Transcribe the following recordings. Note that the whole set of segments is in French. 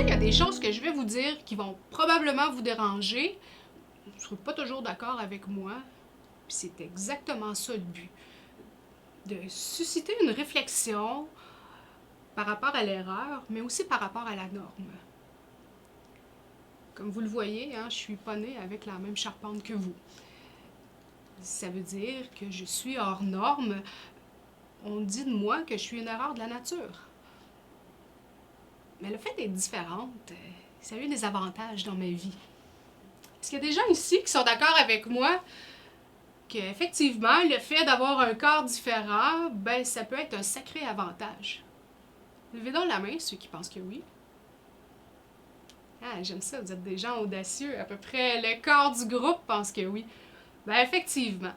il y a des choses que je vais vous dire qui vont probablement vous déranger. Vous ne serez pas toujours d'accord avec moi. Puis c'est exactement ça le but. De susciter une réflexion par rapport à l'erreur, mais aussi par rapport à la norme. Comme vous le voyez, je suis pas née avec la même charpente que vous. Ça veut dire que je suis hors norme. On dit de moi que je suis une erreur de la nature. Mais le fait d'être différente, ça a eu des avantages dans ma vie. Est-ce qu'il y a des gens ici qui sont d'accord avec moi qu'effectivement, le fait d'avoir un corps différent, ça peut être un sacré avantage? Levez donc la main, ceux qui pensent que oui. Ah, j'aime ça, vous êtes des gens audacieux. À peu près le quart du groupe pense que oui. Effectivement.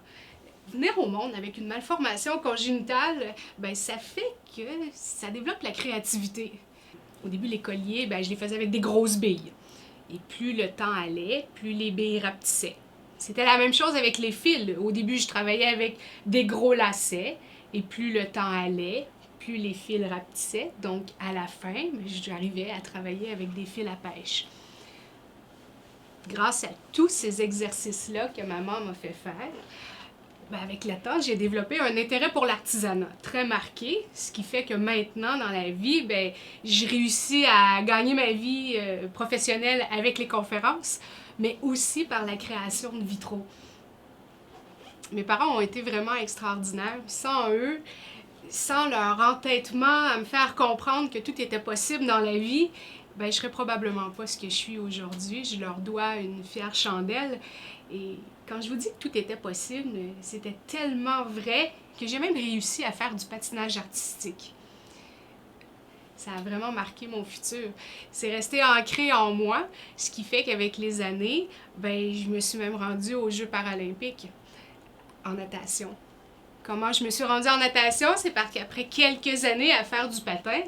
Venir au monde avec une malformation congénitale, ça fait que ça développe la créativité. Au début, les colliers, je les faisais avec des grosses billes. Et plus le temps allait, plus les billes rapetissaient. C'était la même chose avec les fils. Au début, je travaillais avec des gros lacets, et plus le temps allait, plus les fils rapetissaient. Donc, à la fin, j'arrivais à travailler avec des fils à pêche. Grâce à tous ces exercices-là que maman m'a fait faire, avec le temps, j'ai développé un intérêt pour l'artisanat très marqué, ce qui fait que maintenant, dans la vie, j'ai réussi à gagner ma vie professionnelle avec les conférences, mais aussi par la création de vitraux. Mes parents ont été vraiment extraordinaires. Sans eux, sans leur entêtement à me faire comprendre que tout était possible dans la vie, je serais probablement pas ce que je suis aujourd'hui. Je leur dois une fière chandelle. Et quand je vous dis que tout était possible, c'était tellement vrai que j'ai même réussi à faire du patinage artistique. Ça a vraiment marqué mon futur. C'est resté ancré en moi, ce qui fait qu'avec les années, je me suis même rendue aux Jeux paralympiques en natation. Comment je me suis rendue en natation, c'est parce qu'après quelques années à faire du patin,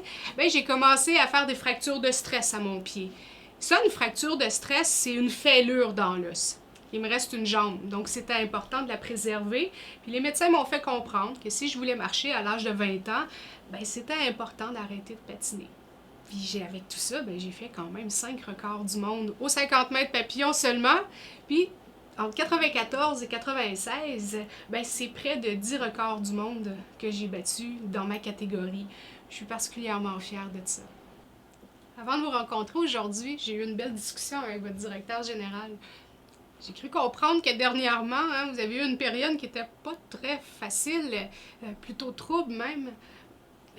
j'ai commencé à faire des fractures de stress à mon pied. Ça, une fracture de stress, c'est une fêlure dans l'os. Il me reste une jambe, donc c'était important de la préserver. Puis les médecins m'ont fait comprendre que si je voulais marcher à l'âge de 20 ans, c'était important d'arrêter de patiner. Puis avec tout ça, j'ai fait quand même 5 records du monde aux 50 mètres papillon seulement. Puis entre 94 et 96, c'est près de 10 records du monde que j'ai battus dans ma catégorie. Je suis particulièrement fière de ça. Avant de vous rencontrer aujourd'hui, j'ai eu une belle discussion avec votre directeur général. J'ai cru comprendre que dernièrement, vous avez eu une période qui n'était pas très facile, plutôt trouble même.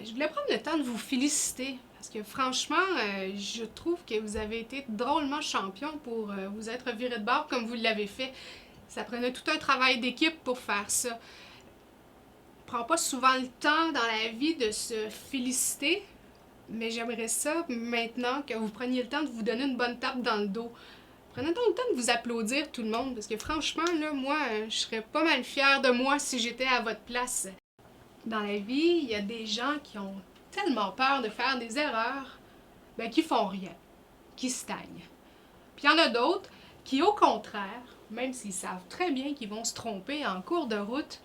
Je voulais prendre le temps de vous féliciter parce que franchement, je trouve que vous avez été drôlement champion pour vous être viré de bord comme vous l'avez fait. Ça prenait tout un travail d'équipe pour faire ça. On prend pas souvent le temps dans la vie de se féliciter, mais j'aimerais ça maintenant que vous preniez le temps de vous donner une bonne tape dans le dos. Prenez donc le temps de vous applaudir tout le monde parce que franchement, là, moi, je serais pas mal fière de moi si j'étais à votre place. Dans la vie, il y a des gens qui ont tellement peur de faire des erreurs, qui font rien, qui stagnent. Puis il y en a d'autres qui, au contraire, même s'ils savent très bien qu'ils vont se tromper en cours de route,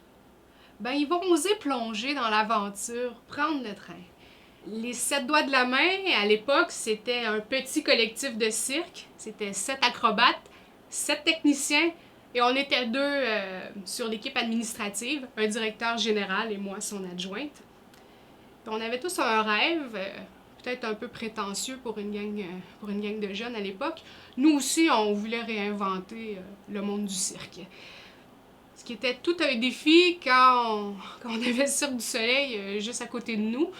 ils vont oser plonger dans l'aventure, prendre le train. Les 7 doigts de la main, à l'époque, c'était un petit collectif de cirque. C'était 7 acrobates, 7 techniciens, et on était 2 sur l'équipe administrative, un directeur général et moi, son adjointe. Puis on avait tous un rêve, peut-être un peu prétentieux pour une gang de jeunes à l'époque. Nous aussi, on voulait réinventer le monde du cirque. Ce qui était tout un défi quand on avait le Cirque du Soleil juste à côté de nous.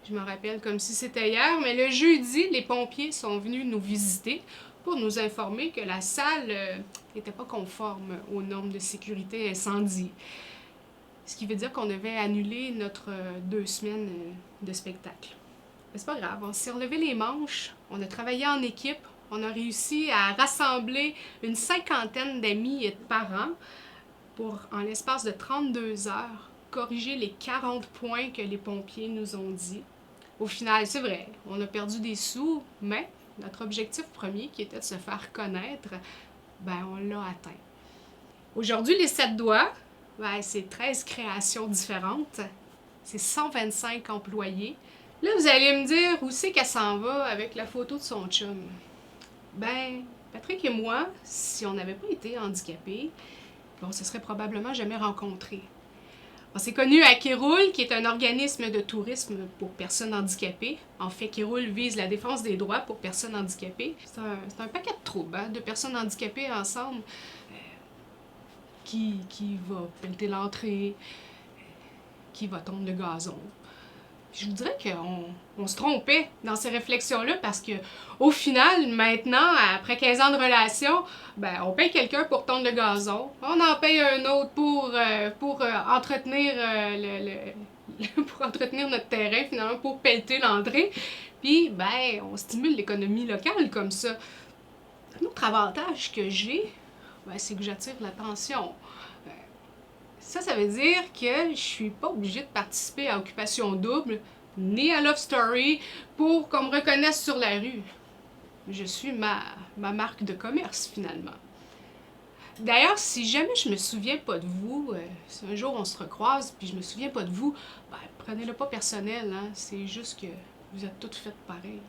Je me rappelle comme si c'était hier, mais le jeudi, les pompiers sont venus nous visiter pour nous informer que la salle n'était pas conforme aux normes de sécurité incendie. Ce qui veut dire qu'on devait annuler notre 2 semaines de spectacle. Mais c'est pas grave, on s'est relevé les manches, on a travaillé en équipe, on a réussi à rassembler une 50aine d'amis et de parents pour, en l'espace de 32 heures, corriger les 40 points que les pompiers nous ont dit. Au final, c'est vrai, on a perdu des sous, mais notre objectif premier, qui était de se faire connaître, on l'a atteint. Aujourd'hui, les 7 doigts, c'est 13 créations différentes, c'est 125 employés, Là, vous allez me dire où c'est qu'elle s'en va avec la photo de son chum. Ben, Patrick et moi, si on n'avait pas été handicapés, on se serait probablement jamais rencontrés. On s'est connus à Kéroul, qui est un organisme de tourisme pour personnes handicapées. En fait, Kéroul vise la défense des droits pour personnes handicapées. C'est un paquet de troubles, hein, de personnes handicapées ensemble. Qui va pelleter l'entrée, qui va tondre le gazon. Je vous dirais qu'on se trompait dans ces réflexions-là parce que au final, maintenant, après 15 ans de relation, ben, on paye quelqu'un pour tondre le gazon, on en paye un autre pour entretenir pour entretenir notre terrain, finalement, pour pelleter l'entrée. Puis, ben, on stimule l'économie locale comme ça. Un autre avantage que j'ai, ben, c'est que j'attire l'attention. Ça veut dire que je suis pas obligée de participer à Occupation Double ni à Love Story pour qu'on me reconnaisse sur la rue. Je suis ma marque de commerce, finalement. D'ailleurs, si jamais je me souviens pas de vous, si un jour on se recroise puis je me souviens pas de vous, ben, prenez-le pas personnel, hein? C'est juste que vous êtes toutes faites pareil.